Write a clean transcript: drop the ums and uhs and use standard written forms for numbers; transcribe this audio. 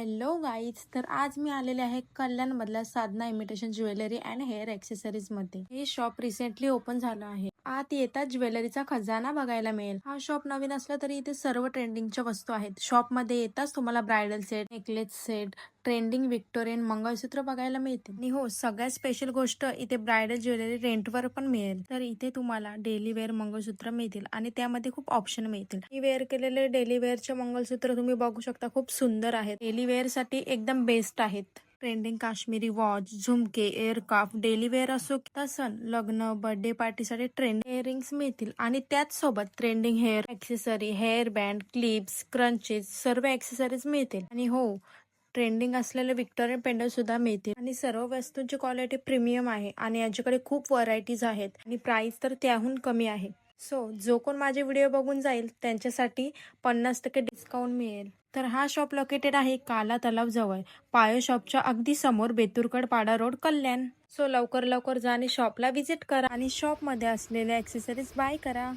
Hello guys, तर आज मी आलेले आहे कल्याणमधल्या Sadhana imitation jewellery and hair accessories मध्ये. हे शॉप रिसेंटली ओपन झालं आहे. आत येता ज्वेलरीचा खजाना बघायला मिळेल. हा शॉप नवीन असला तरी इथे सर्व ट्रेंडिंगच्या वस्तू आहेत. शॉप मध्ये येताच तुम्हाला bridal set, necklace set, trending Victorian mangalsutra बघायला मिळते. आणि हो, सगळ्यात स्पेशल गोष्ट इथे ब्रायडल ज्वेलरी रेंटवर पण मिळेल. तर इथे तुम्हाला डेली वेअर मंगळसूत्र मिळतील आणि त्यामध्ये खूप ऑप्शन मिळतील. मी वेअर केलेले डेली वेअरचे मंगळसूत्र तुम्ही बघू शकता, खूप सुंदर आहेत. डेली वेअर साठी एकदम बेस्ट आहेत. ट्रेंडिंग काश्मीरी वॉच, झुमके, एअरकाफ, डेली वेअर असो किंवा सण, लग्न, बर्थडे पार्टीसाठी ट्रेंडिंग इयरिंग्स मिळतील आणि त्याच सोबत trending hair accessory, hair band, clips, crunches सर्व एक्सेसरीज मिळतील. आणि हो, ट्रेंडिंग असलेले व्हिक्टोरियन पेंडल सुद्धा मिळतील आणि सर्व वस्तूंची क्वालिटी प्रीमियम आहे आणि याच्याकडे खूप व्हरायटीज आहेत आणि प्राइस तर त्याहून कमी आहे. जो कोण माझे व्हिडिओ बघून जाईल त्यांच्यासाठी 50% डिस्काउंट मिळेल. तर हा शॉप लोकेटेड आहे काला तलाव जवळ, पायो शॉपच्या अगदी समोर, बेतुरकड पाडा रोड, कल्याण. लवकर जा आणि शॉपला व्हिजिट करा आणि शॉप मध्ये असलेल्या एक्सेसरीज बाय करा.